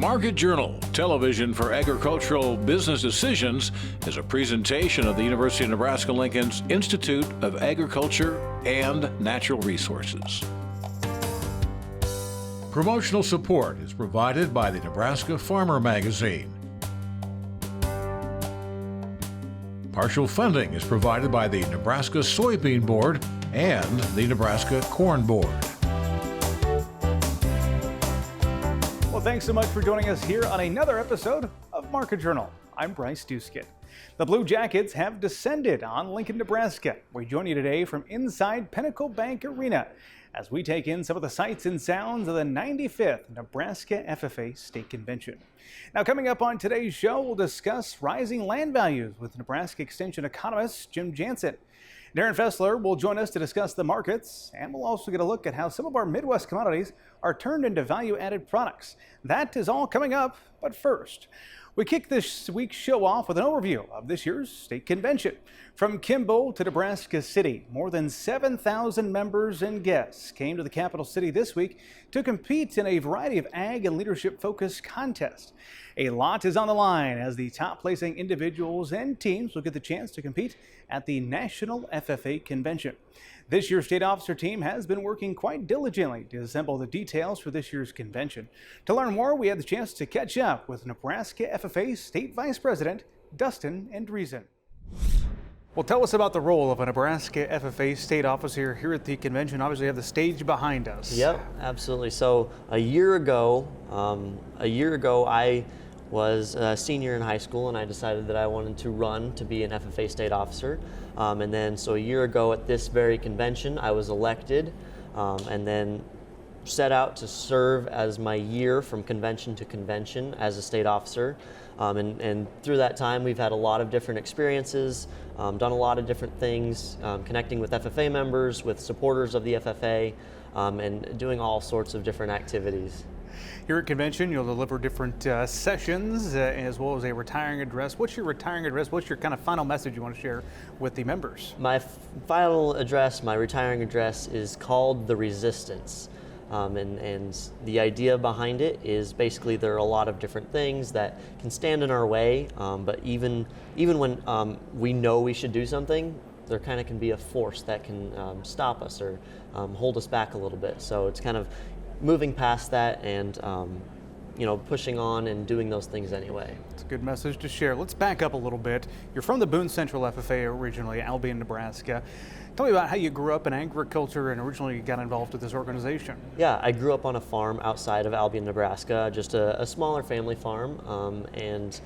Market Journal, television for agricultural business decisions, is a presentation of the University of Nebraska Lincoln's Institute of Agriculture and Natural Resources. Promotional support is provided by the Nebraska Farmer Magazine. Partial funding is provided by the Nebraska Soybean Board and the Nebraska Corn Board. Well, thanks so much for joining us here on another episode of Market Journal. I'm Bryce Duskin. The Blue Jackets have descended on Lincoln, Nebraska. We join you today from inside Pinnacle Bank Arena as we take in some of the sights and sounds of the 95th Nebraska FFA State Convention. Now, coming up on today's show, we'll discuss rising land values with Nebraska Extension economist Jim Jansen. Darin Fessler will join us to discuss the markets, and we'll also get a look at how some of our Midwest commodities are turned into value-added products. That is all coming up, but first, we kick this week's show off with an overview of this year's state convention. From Kimball to Nebraska City, more than 7,000 members and guests came to the capital city this week to compete in a variety of ag and leadership-focused contests. A lot is on the line as the top-placing individuals and teams will get the chance to compete at the National FFA Convention. This year's state officer team has been working quite diligently to assemble the details for this year's convention. To learn more, we had the chance to catch up with Nebraska FFA State Vice President Dustin Andreasen. Well, tell us about the role of a Nebraska FFA state officer here at the convention. Obviously, you have the stage behind us. Yep, absolutely. So a year ago, I was a senior in high school, and I decided that I wanted to run to be an FFA state officer. And then, so a year ago at this very convention, I was elected, and then set out to serve as my year from convention to convention as a state officer. And through that time, we've had a lot of different experiences, done a lot of different things, connecting with FFA members, with supporters of the FFA, and doing all sorts of different activities. Here at convention, you'll deliver different sessions as well as a retiring address. What's your retiring address? What's your kind of final message you want to share with the members? My final address, my retiring address, is called The Resistance. And the idea behind it is basically there are a lot of different things that can stand in our way, but even when we know we should do something, there kind of can be a force that can stop us or hold us back a little bit. So it's kind of moving past that and pushing on and doing those things anyway. It's a good message to share. Let's back up a little bit. You're from the Boone Central FFA originally, Albion, Nebraska. Tell me about how you grew up in agriculture and originally got involved with this organization. Yeah, I grew up on a farm outside of Albion, Nebraska, just a smaller family farm, and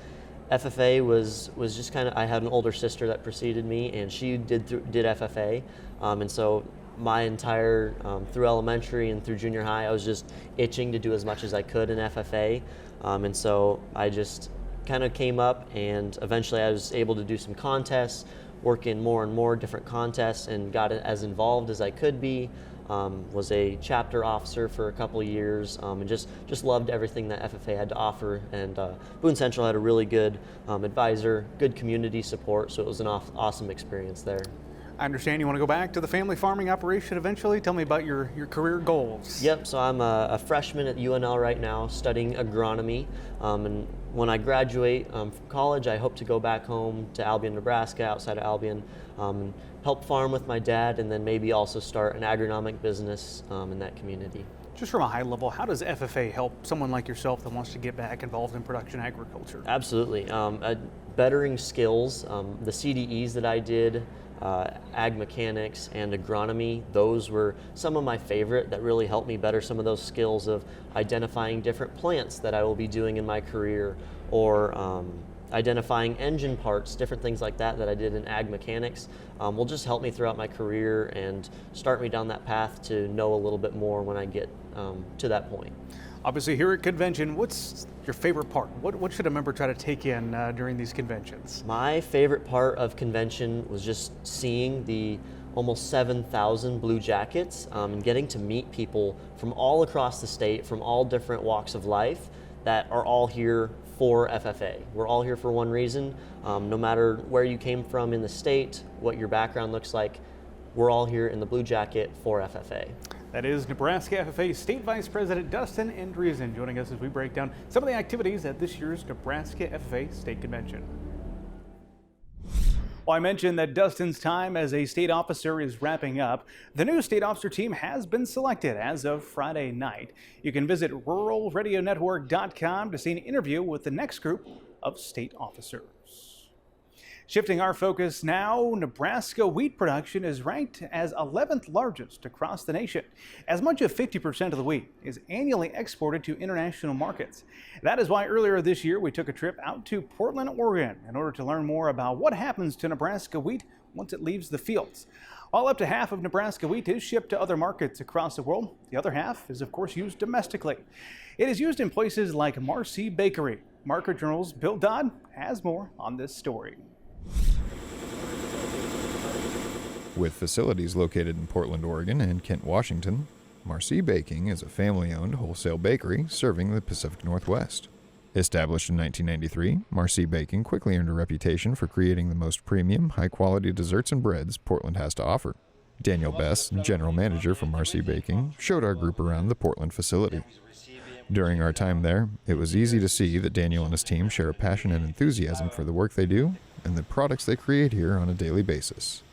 FFA was just kind of, I had an older sister that preceded me, and she did FFA, and so my entire, through elementary and through junior high, I was just itching to do as much as I could in FFA, and so I just kind of came up, and eventually I was able to do some contests, work in more and more different contests, and got as involved as I could be. Was a chapter officer for a couple of years, and just loved everything that FFA had to offer. And Boone Central had a really good advisor, good community support, so it was an awesome experience there. I understand you want to go back to the family farming operation eventually. Tell me about your career goals. Yep, so I'm a freshman at UNL right now studying agronomy, and when I graduate from college, I hope to go back home to Albion, Nebraska, outside of Albion, and help farm with my dad, and then maybe also start an agronomic business in that community. Just from a high level, how does FFA help someone like yourself that wants to get back involved in production agriculture? Absolutely. Bettering skills, the CDEs that I did, ag mechanics and agronomy, those were some of my favorite that really helped me better some of those skills of identifying different plants that I will be doing in my career, or identifying engine parts, different things like that I did in ag mechanics, will just help me throughout my career and start me down that path to know a little bit more when I get to that point. Obviously, here at convention, what's your favorite part? What should a member try to take in during these conventions? My favorite part of convention was just seeing the almost 7,000 blue jackets and getting to meet people from all across the state, from all different walks of life that are all here for FFA. We're all here for one reason. No matter where you came from in the state, what your background looks like, we're all here in the blue jacket for FFA. That is Nebraska FFA State Vice President Dustin Andreasen joining us as we break down some of the activities at this year's Nebraska FFA State Convention. Well, I mentioned that Dustin's time as a state officer is wrapping up. The new state officer team has been selected as of Friday night. You can visit ruralradionetwork.com to see an interview with the next group of state officers. Shifting our focus now, Nebraska wheat production is ranked as 11th largest across the nation. As much as 50% of the wheat is annually exported to international markets. That is why earlier this year we took a trip out to Portland, Oregon in order to learn more about what happens to Nebraska wheat once it leaves the fields. While up to half of Nebraska wheat is shipped to other markets across the world, the other half is of course used domestically. It is used in places like Marsee Bakery. Market Journal's Bill Dodd has more on this story. With facilities located in Portland, Oregon and Kent, Washington, Marsee Baking is a family-owned wholesale bakery serving the Pacific Northwest. Established in 1993, Marsee Baking quickly earned a reputation for creating the most premium, high-quality desserts and breads Portland has to offer. Daniel Bess, general manager for Marsee Baking, showed our group around the Portland facility. During our time there, it was easy to see that Daniel and his team share a passion and enthusiasm for the work they do and the products they create here on a daily basis.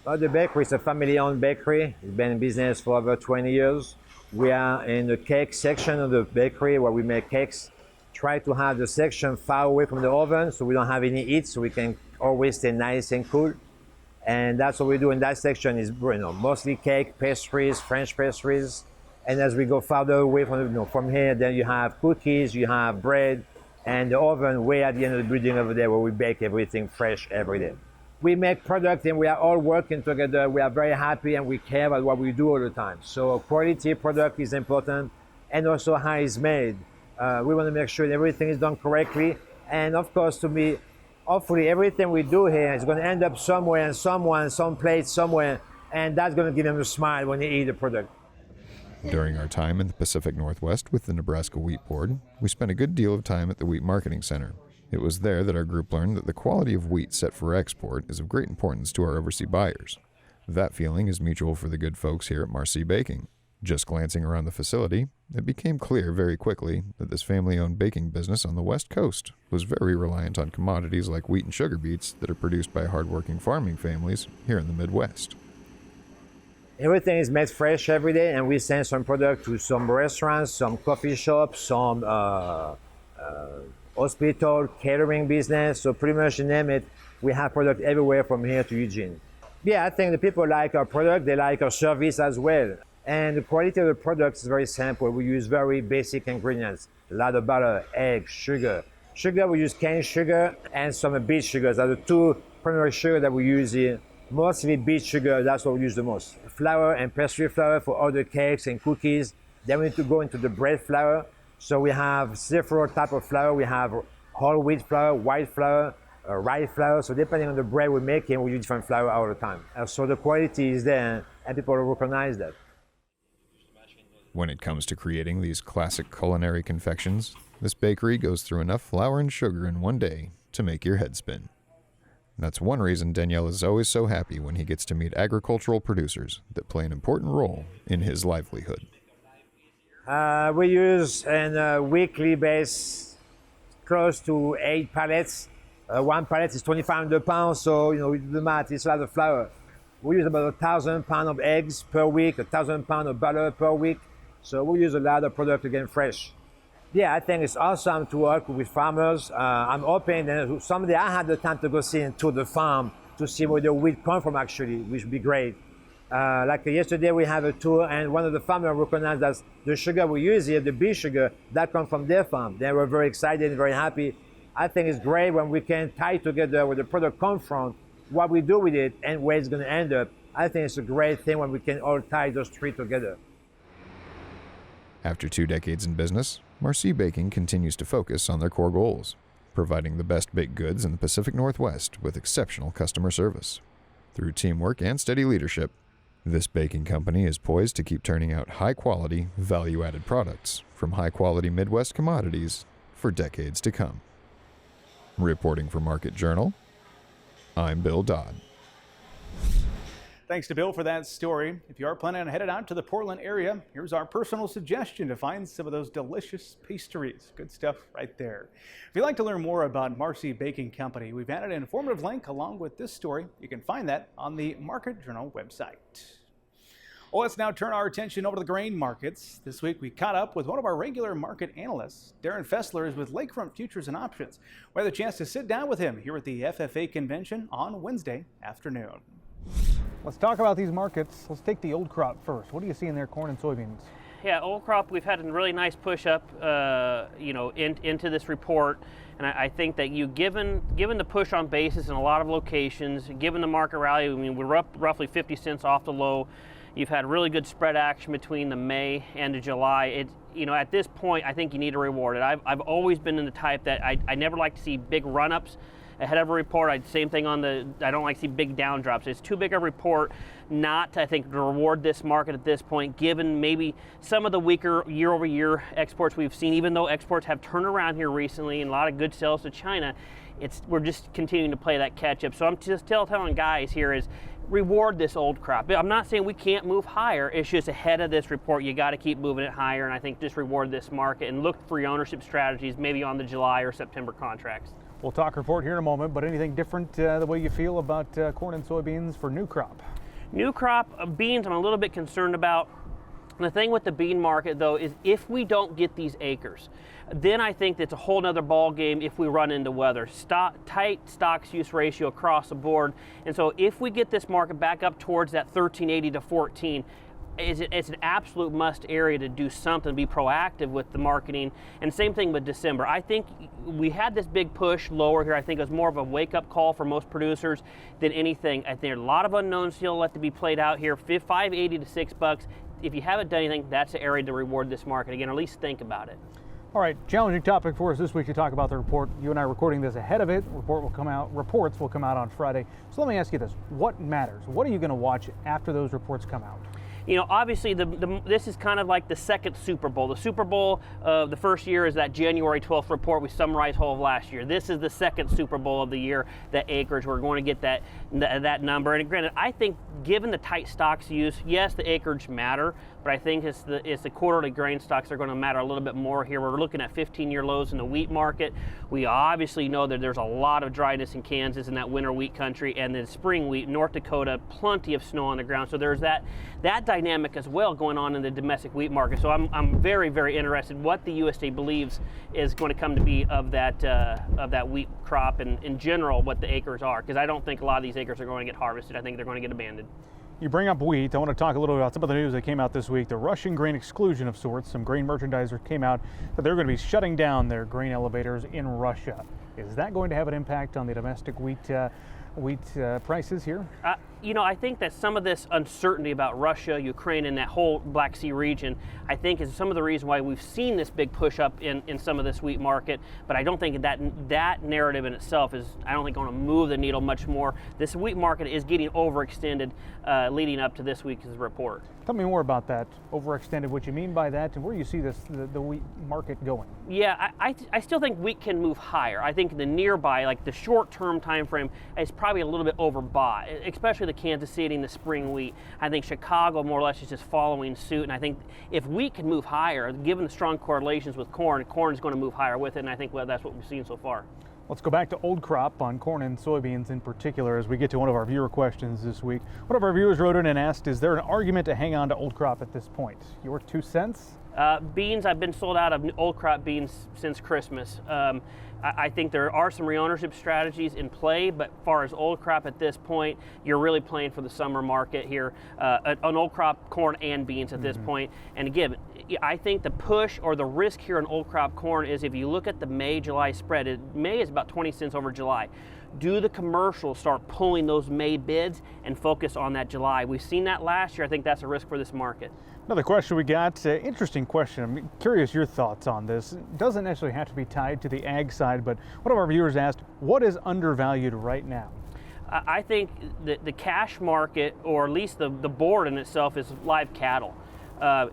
Well, the bakery is a family-owned bakery. It's been in business for over 20 years. We are in the cake section of the bakery where we make cakes. Try to have the section far away from the oven so we don't have any heat, so we can always stay nice and cool. And that's what we do in that section is mostly cake, pastries, French pastries. And as we go farther away from here, then you have cookies, you have bread, and the oven way at the end of the building over there where we bake everything fresh every day. We make product and we are all working together. We are very happy and we care about what we do all the time. So quality product is important and also how it's made. We want to make sure that everything is done correctly. And of course, to me, hopefully everything we do here is going to end up somewhere and someone, some place somewhere, and that's going to give them a smile when they eat the product. During our time in the Pacific Northwest with the Nebraska Wheat Board, we spent a good deal of time at the Wheat Marketing Center. It was there that our group learned that the quality of wheat set for export is of great importance to our overseas buyers. That feeling is mutual for the good folks here at Marsee Baking. Just glancing around the facility, it became clear very quickly that this family-owned baking business on the West Coast was very reliant on commodities like wheat and sugar beets that are produced by hardworking farming families here in the Midwest. Everything is made fresh every day, and we send some product to some restaurants, some coffee shops, some hospital, catering business, so pretty much you name it, we have product everywhere from here to Eugene. Yeah, I think the people like our product, they like our service as well. And the quality of the product is very simple. We use very basic ingredients, a lot of butter, egg, sugar. Sugar, we use cane sugar and some beet sugars are the two primary sugar that we use here. Mostly beet sugar, that's what we use the most. Flour and pastry flour for other cakes and cookies. Then we need to go into the bread flour. So we have several types of flour. We have whole wheat flour, white flour, rye flour. So depending on the bread we're making, we use different flour all the time. So the quality is there and people recognize that. When it comes to creating these classic culinary confections, this bakery goes through enough flour and sugar in one day to make your head spin. That's one reason Danielle is always so happy when he gets to meet agricultural producers that play an important role in his livelihood. We use on a weekly basis close to 8 pallets. One pallet is 2,500 pounds, so the math is a lot of flour. We use about 1,000 pounds of eggs per week, 1,000 pounds of butter per week. So we use a lot of product to get fresh. Yeah, I think it's awesome to work with farmers. I'm hoping that someday I have the time to go see into the farm to see where the wheat comes from actually, which would be great. Like yesterday we have a tour and one of the farmers recognized that the sugar we use here, the beet sugar, that comes from their farm. They were very excited and very happy. I think it's great when we can tie together where the product comes from, what we do with it and where it's going to end up. I think it's a great thing when we can all tie those three together. After 2 decades in business, Marsee Baking continues to focus on their core goals, providing the best baked goods in the Pacific Northwest with exceptional customer service. Through teamwork and steady leadership, this baking company is poised to keep turning out high-quality, value-added products from high-quality Midwest commodities for decades to come. Reporting for Market Journal, I'm Bill Dodd. Thanks to Bill for that story. If you are planning on headed out to the Portland area, here's our personal suggestion to find some of those delicious pastries. Good stuff right there. If you'd like to learn more about Marsee Baking Company, we've added an informative link along with this story. You can find that on the Market Journal website. Well, let's now turn our attention over to the grain markets. This week we caught up with one of our regular market analysts. Darin Fessler is with Lakefront Futures and Options. We had the chance to sit down with him here at the FFA convention on Wednesday afternoon. Let's talk about these markets. Let's take the old crop first. What do you see in there, corn and soybeans? Yeah, old crop, we've had a really nice push up, into this report. And I think that given the push on basis in a lot of locations, given the market rally, I mean, we're up roughly 50 cents off the low. You've had really good spread action between the May and the July. At this point, I think you need to reward it. I've always been in the type that I never like to see big run-ups ahead of a report. Same thing I don't like to see big down drops. It's too big a report not to, I think, to reward this market at this point, given maybe some of the weaker year-over-year exports we've seen, even though exports have turned around here recently and a lot of good sales to China. We're just continuing to play that catch-up. So I'm just telling guys here is reward this old crop. I'm not saying we can't move higher. It's just ahead of this report, you got to keep moving it higher, and I think just reward this market and look for your ownership strategies maybe on the July or September contracts. We'll talk report here in a moment, but anything different the way you feel about corn and soybeans for new crop? New crop beans I'm a little bit concerned about. And the thing with the bean market, though, is if we don't get these acres, then I think it's a whole nother ball game if we run into weather. Tight stocks-use ratio across the board. And so if we get this market back up towards that 1380 to 14, it's an absolute must area to do something, be proactive with the marketing. And same thing with December. I think we had this big push lower here. I think it was more of a wake-up call for most producers than anything. I think there are a lot of unknowns still left to be played out here. $5.80 to $6. If you haven't done anything, that's the area to reward this market. Again, at least think about it. All right, challenging topic for us this week to talk about the report. You and I are recording this ahead of it. Reports will come out on Friday. So let me ask you this: what matters? What are you going to watch after those reports come out? Obviously, this is kind of like the second Super Bowl. The Super Bowl of the first year is that January 12th report we summarized whole of last year. This is the second Super Bowl of the year, that acreage. We're going to get that number. And granted, I think given the tight stocks use, yes, the acreage matter, but I think it's the quarterly grain stocks that are going to matter a little bit more here. We're looking at 15-year lows in the wheat market. We obviously know that there's a lot of dryness in Kansas in that winter wheat country, and then spring wheat, North Dakota, plenty of snow on the ground. So there's that dynamic as well going on in the domestic wheat market. So I'm very, very interested what the USDA believes is going to come to be of that wheat crop, and in general what the acres are, because I don't think a lot of these acres are going to get harvested. I think they're going to get abandoned. You bring up wheat. I want to talk a little about some of the news that came out this week. The Russian grain exclusion of sorts. Some grain merchandisers came out that they're going to be shutting down their grain elevators in Russia. Is that going to have an impact on the domestic wheat prices here? I think that some of this uncertainty about Russia, Ukraine, and that whole Black Sea region, I think is some of the reason why we've seen this big push up in some of this wheat market. But I don't think that narrative in itself is, I don't think, going to move the needle much more. This wheat market is getting overextended leading up to this week's report. Tell me more about that, overextended, what you mean by that, and where you see the wheat market going. Yeah, I still think wheat can move higher. I think the nearby, like the short-term time frame, is probably a little bit overbought, especially the Kansas City and the spring wheat. I think Chicago more or less is just following suit, and I think if wheat can move higher, given the strong correlations with corn is going to move higher with it, and I think that's what we've seen so far. Let's go back to old crop on corn and soybeans in particular as we get to one of our viewer questions this week. One of our viewers wrote in and asked, is there an argument to hang on to old crop at this point? Your 2 cents? Beans, I've been sold out of old crop beans since Christmas. I think there are some re-ownership strategies in play, but as far as old crop at this point, you're really playing for the summer market here, on old crop corn and beans at this point. And again, I think the push or the risk here on old crop corn is if you look at the May-July spread, May is about 20 cents over July. Do the commercials start pulling those May bids and focus on that July? We've seen that last year. I think that's a risk for this market. Another question we got, interesting question. I'm curious your thoughts on this. It doesn't necessarily have to be tied to the ag side, but one of our viewers asked, what is undervalued right now? I think the cash market, or at least the board in itself, is live cattle.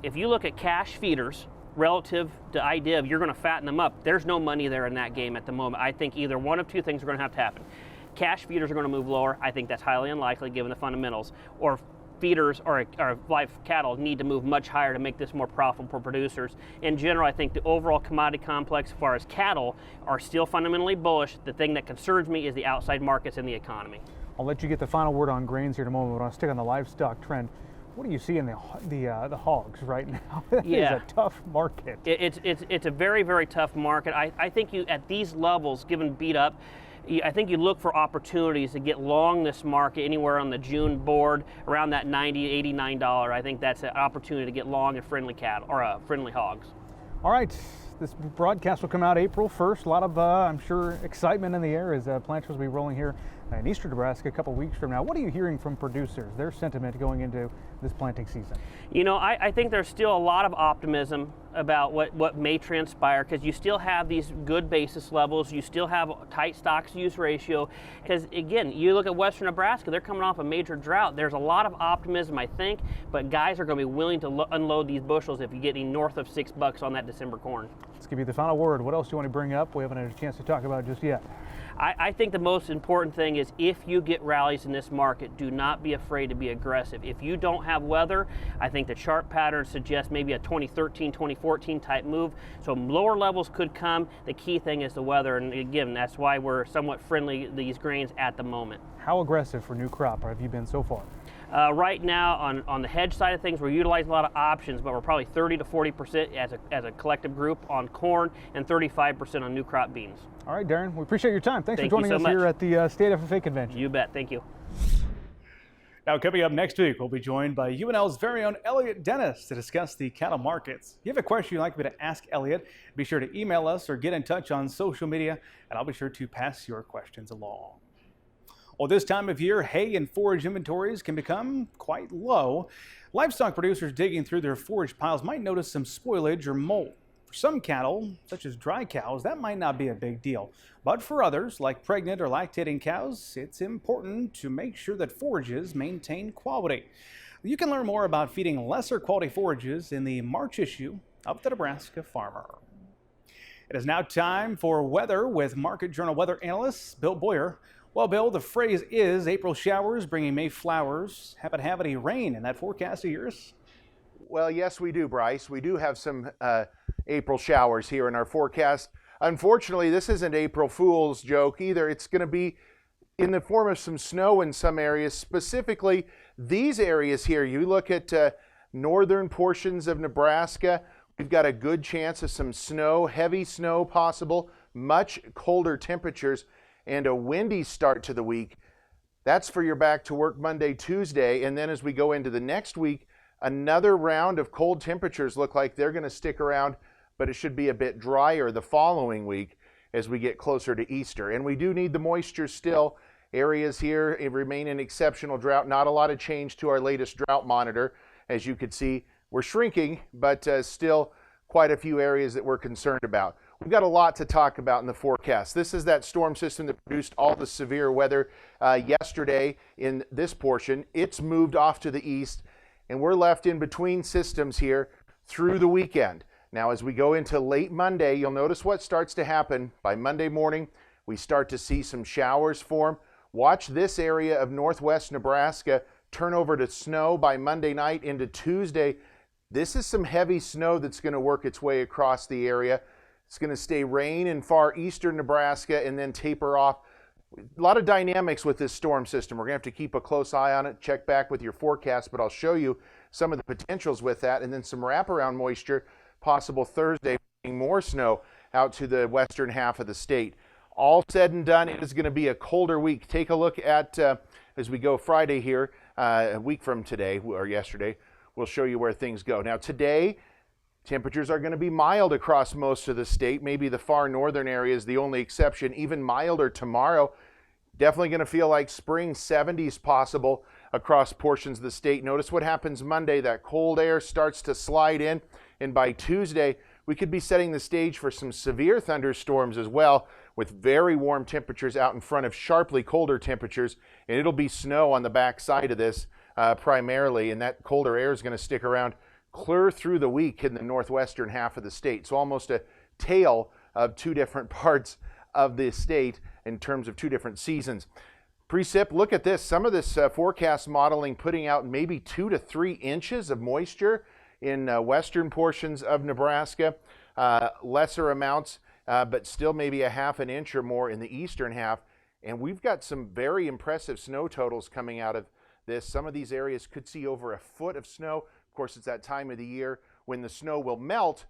If you look at cash feeders relative to IDIV, you're going to fatten them up. There's no money there in that game at the moment. I think either one of two things are going to have to happen. cash feeders are going to move lower. I think that's highly unlikely given the fundamentals. Or feeders or live cattle need to move much higher to make this more profitable for producers. In general, I think the overall commodity complex as far as cattle are still fundamentally bullish. The thing that concerns me is the outside markets and the economy. I'll let you get the final word on grains here in a moment, but I'll stick on the livestock trend. What do you see in the hogs right now? It is a tough market. It's a very, very tough market. I think you, at these levels, given beat up, I think you look for opportunities to get long this market anywhere on the June board around that $90, $89. I think that's an opportunity to get long and friendly cattle or friendly hogs. All right, this broadcast will come out April 1st. A lot of, I'm sure, excitement in the air as planters will be rolling here in eastern Nebraska a couple weeks from now. What are you hearing from producers, their sentiment going into this planting season? You know, I think there's still a lot of optimism about what may transpire, because you still have these good basis levels, you still have a tight stocks-to-use ratio, because again, you look at western Nebraska, they're coming off a major drought. There's a lot of optimism, I think, but guys are going to be willing to unload these bushels if you're getting north of $6 on that December corn. Let's give you the final word. What else do you want to bring up we haven't had a chance to talk about just yet? I think the most important thing is if you get rallies in this market, do not be afraid to be aggressive. If you don't have weather, I think the chart pattern suggests maybe a 2013, 2014 type move. So lower levels could come. The key thing is the weather, and again, that's why we're somewhat friendly these grains at the moment. How aggressive for new crop have you been so far? Right now, on the hedge side of things, we're utilizing a lot of options, but we're probably 30 to 40% as a collective group on corn and 35% on new crop beans. All right, Darin, we appreciate your time. Thanks for Thank joining you so us much. here at the State FFA Convention. You bet. Thank you. Now, coming up next week, we'll be joined by UNL's very own Elliot Dennis to discuss the cattle markets. If you have a question you'd like me to ask Elliot, be sure to email us or get in touch on social media, and I'll be sure to pass your questions along. Well, this time of year, hay and forage inventories can become quite low. Livestock producers digging through their forage piles might notice some spoilage or mold. For some cattle, such as dry cows, that might not be a big deal. But for others, like pregnant or lactating cows, it's important to make sure that forages maintain quality. You can learn more about feeding lesser quality forages in the March issue of the Nebraska Farmer. It is now time for weather with Market Journal weather analyst Bill Boyer. Well, Bill, the phrase is April showers bringing May flowers. Happen to have any rain in that forecast of yours? Well, yes, we do, Bryce. We do have some April showers here in our forecast. Unfortunately, this isn't April Fool's joke either. It's going to be in the form of some snow in some areas, specifically these areas here. You look at northern portions of Nebraska, we've got a good chance of some snow, heavy snow possible, much colder temperatures, and a windy start to the week. That's for your back to work Monday, Tuesday, and then as we go into the next week, another round of cold temperatures look like they're going to stick around, but it should be a bit drier the following week as we get closer to Easter. And we do need the moisture still. Areas here remain in exceptional drought. Not a lot of change to our latest drought monitor. As you could see, we're shrinking, but still quite a few areas that we're concerned about. We've got a lot to talk about in the forecast. This is that storm system that produced all the severe weather yesterday in this portion. It's moved off to the east, and we're left in between systems here through the weekend. Now, as we go into late Monday, you'll notice what starts to happen. By Monday morning, we start to see some showers form. Watch this area of northwest Nebraska turn over to snow by Monday night into Tuesday. This is some heavy snow that's going to work its way across the area. It's going to stay rain in far eastern Nebraska and then taper off. A lot of dynamics with this storm system. We're going to have to keep a close eye on it, check back with your forecast, but I'll show you some of the potentials with that, and then some wraparound moisture possible Thursday, bringing more snow out to the western half of the state. All said and done, it is going to be a colder week. Take a look at, as we go Friday here, a week from today, or yesterday, we'll show you where things go. Now today, temperatures are going to be mild across most of the state. Maybe the far northern area is the only exception. Even milder tomorrow. Definitely going to feel like spring 70s possible across portions of the state. Notice what happens Monday. That cold air starts to slide in, and by Tuesday, we could be setting the stage for some severe thunderstorms as well, with very warm temperatures out in front of sharply colder temperatures, and it'll be snow on the back side of this primarily, and that colder air is going to stick around clear through the week in the northwestern half of the state. So almost a tale of two different parts of the state in terms of 2 different seasons. Precip, look at this. Some of this forecast modeling putting out maybe 2 to 3 inches of moisture in western portions of Nebraska, lesser amounts, but still maybe a half an inch or more in the eastern half. And we've got some very impressive snow totals coming out of this. Some of these areas could see over a foot of snow. Of course, it's that time of the year when the snow will melt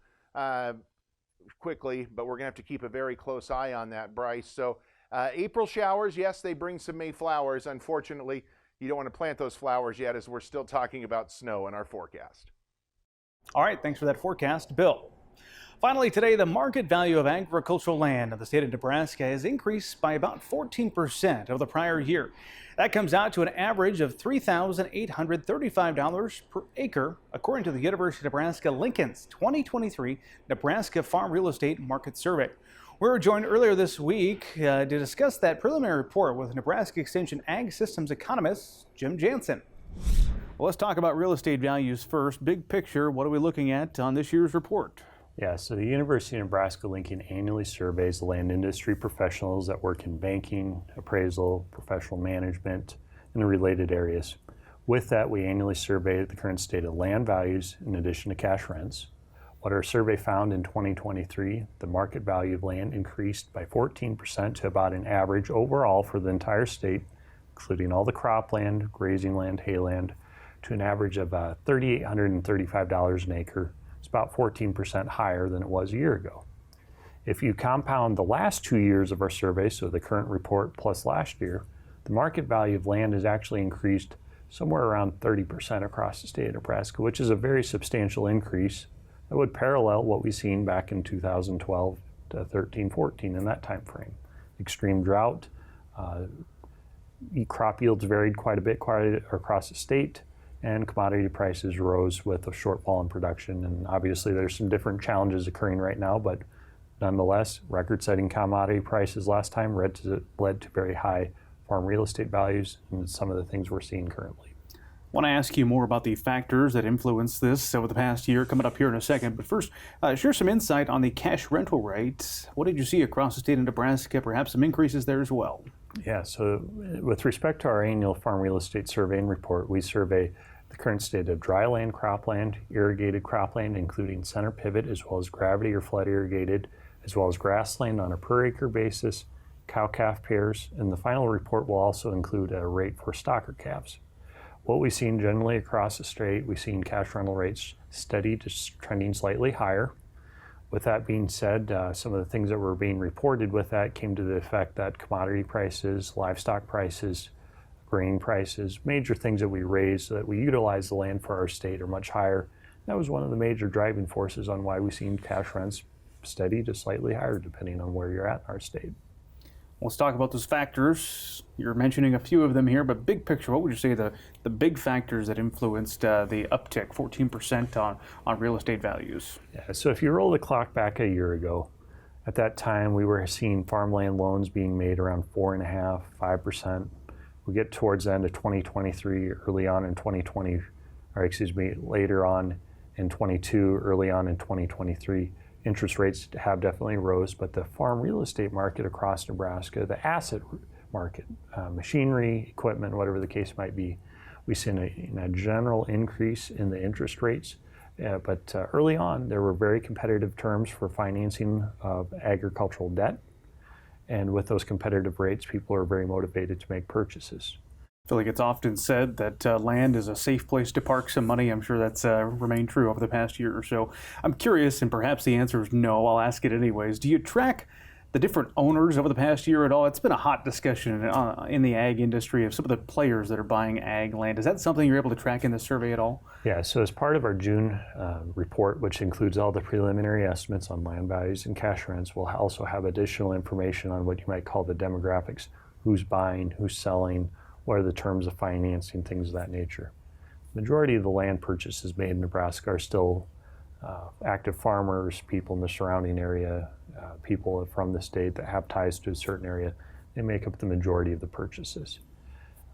quickly, but we're going to have to keep a very close eye on that, Bryce. So April showers, yes, they bring some May flowers. Unfortunately, you don't want to plant those flowers yet, as we're still talking about snow in our forecast. All right, thanks for that forecast, Bill. Finally, today, the market value of agricultural land in the state of Nebraska has increased by about 14% over the prior year. That comes out to an average of $3,835 per acre, according to the University of Nebraska Lincoln's 2023 Nebraska Farm Real Estate Market Survey. We were joined earlier this week to discuss that preliminary report with Nebraska Extension Ag Systems economist Jim Jansen. Well, let's talk about real estate values first. Big picture, what are we looking at on this year's report? Yeah, so the University of Nebraska Lincoln annually surveys the land industry professionals that work in banking, appraisal, professional management, and the related areas. With that, we annually survey the current state of land values in addition to cash rents. What our survey found in 2023, the market value of land increased by 14% to about an average overall for the entire state, including all the cropland, grazing land, hayland, to an average of $3,835 an acre. It's about 14% higher than it was a year ago. If you compound the last 2 years of our survey, so the current report plus last year, the market value of land has actually increased somewhere around 30% across the state of Nebraska, which is a very substantial increase that would parallel what we've seen back in 2012 to 13, 14 in that time frame. Extreme drought, crop yields varied quite a bit across the state, and commodity prices rose with a shortfall in production. And obviously there's some different challenges occurring right now, but nonetheless, record-setting commodity prices last time led to very high farm real estate values and some of the things we're seeing currently. I want to ask you more about the factors that influenced this over the past year, coming up here in a second. But first, share some insight on the cash rental rate. What did you see across the state of Nebraska? Perhaps some increases there as well. Yeah, so with respect to our annual farm real estate survey and report, we survey the current state of dry land, cropland, irrigated cropland, including center pivot, as well as gravity or flood irrigated, as well as grassland on a per acre basis, cow-calf pairs, and the final report will also include a rate for stocker calves. What we've seen generally across the state, we've seen cash rental rates steady to trending slightly higher. With that being said, some of the things that were being reported with that came to the effect that commodity prices, livestock prices, grain prices, major things that we raise so that we utilize the land for our state are much higher. That was one of the major driving forces on why we've seen cash rents steady to slightly higher depending on where you're at in our state. Let's talk about those factors. You're mentioning a few of them here, but big picture, what would you say the big factors that influenced the uptick, 14% on real estate values? Yeah, so if you roll the clock back a year ago, at that time we were seeing farmland loans being made around 4.5%, 5%. We get towards the end of 2023, early on in 2020, or excuse me, later on in 22, early on in 2023, interest rates have definitely rose, but the farm real estate market across Nebraska, the asset market, machinery, equipment, whatever the case might be, we've seen a general increase in the interest rates. But early on, there were very competitive terms for financing of agricultural debt. And with those competitive rates, people are very motivated to make purchases. I feel like it's often said that land is a safe place to park some money. I'm sure that's remained true over the past year or so. I'm curious, and perhaps the answer is no. I'll ask it anyways. Do you track the different owners over the past year at all? It's been a hot discussion in the ag industry of some of the players that are buying ag land. Is that something you're able to track in the survey at all? Yeah, so as part of our June report, which includes all the preliminary estimates on land values and cash rents, we'll also have additional information on what you might call the demographics, who's buying, who's selling, what are the terms of financing, things of that nature. The majority of the land purchases made in Nebraska are still active farmers, people in the surrounding area, people from the state that have ties to a certain area. They make up the majority of the purchases.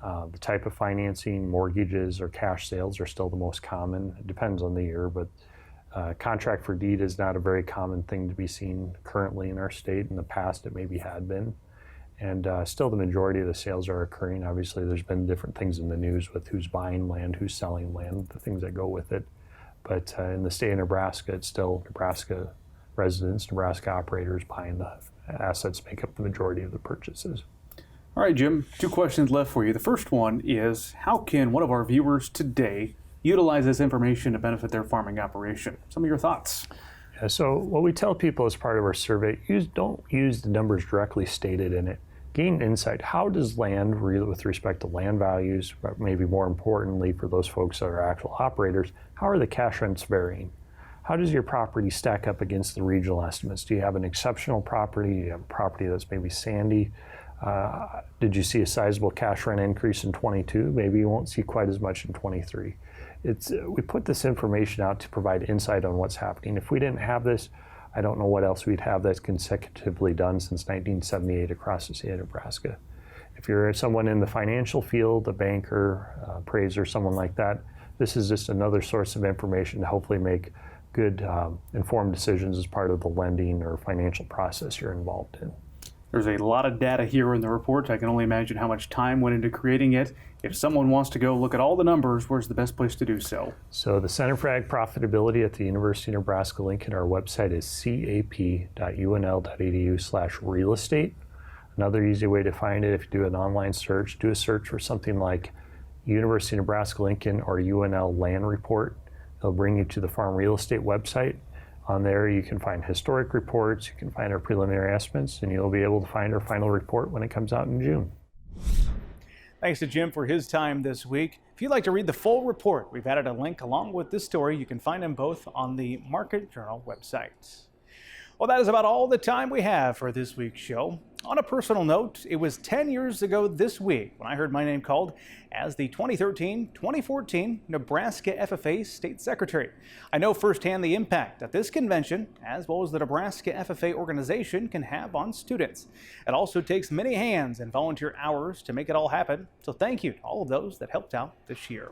The type of financing, mortgages or cash sales are still the most common. It depends on the year, but contract for deed is not a very common thing to be seen currently in our state. In the past, it maybe had been. And still the majority of the sales are occurring. Obviously, there's been different things in the news with who's buying land, who's selling land, the things that go with it. But in the state of Nebraska, it's still Nebraska residents, Nebraska operators buying the assets make up the majority of the purchases. All right, Jim, 2 questions left for you. The first one is, how can one of our viewers today utilize this information to benefit their farming operation? Some of your thoughts. Yeah, so what we tell people as part of our survey, don't use the numbers directly stated in it. Gain insight. How does land, with respect to land values, but maybe more importantly for those folks that are actual operators, how are the cash rents varying? How does your property stack up against the regional estimates? Do you have an exceptional property? Do you have a property that's maybe sandy? Did you see a sizable cash rent increase in 22? Maybe you won't see quite as much in 23. We put this information out to provide insight on what's happening. If we didn't have this, I don't know what else we'd have that's consecutively done since 1978 across the state of Nebraska. If you're someone in the financial field, a banker, appraiser, someone like that, this is just another source of information to hopefully make good informed decisions as part of the lending or financial process you're involved in. There's a lot of data here in the report. I can only imagine how much time went into creating it. If someone wants to go look at all the numbers, where's the best place to do so? So the Center for Ag Profitability at the University of Nebraska Lincoln, our website is cap.unl.edu/real estate. Another easy way to find it, if you do an online search, do a search for something like University of Nebraska Lincoln or UNL Land Report. It'll bring you to the Farm Real Estate website. On there you can find historic reports, you can find our preliminary estimates, and you'll be able to find our final report when it comes out in June. Thanks to Jim for his time this week. If you'd like to read the full report, we've added a link along with this story. You can find them both on the Market Journal website. Well, that is about all the time we have for this week's show. On a personal note, it was 10 years ago this week when I heard my name called as the 2013-2014 Nebraska FFA State Secretary. I know firsthand the impact that this convention, as well as the Nebraska FFA organization, can have on students. It also takes many hands and volunteer hours to make it all happen, so thank you to all of those that helped out this year.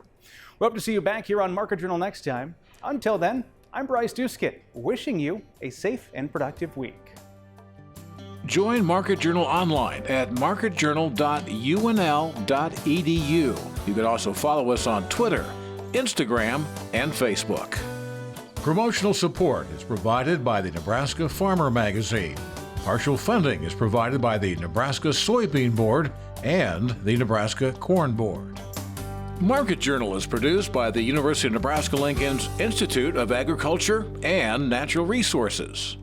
We hope to see you back here on Market Journal next time. Until then, I'm Bryce Duskett, wishing you a safe and productive week. Join Market Journal online at marketjournal.unl.edu. You can also follow us on Twitter, Instagram, and Facebook. Promotional support is provided by the Nebraska Farmer Magazine. Partial funding is provided by the Nebraska Soybean Board and the Nebraska Corn Board. Market Journal is produced by the University of Nebraska Lincoln's Institute of Agriculture and Natural Resources.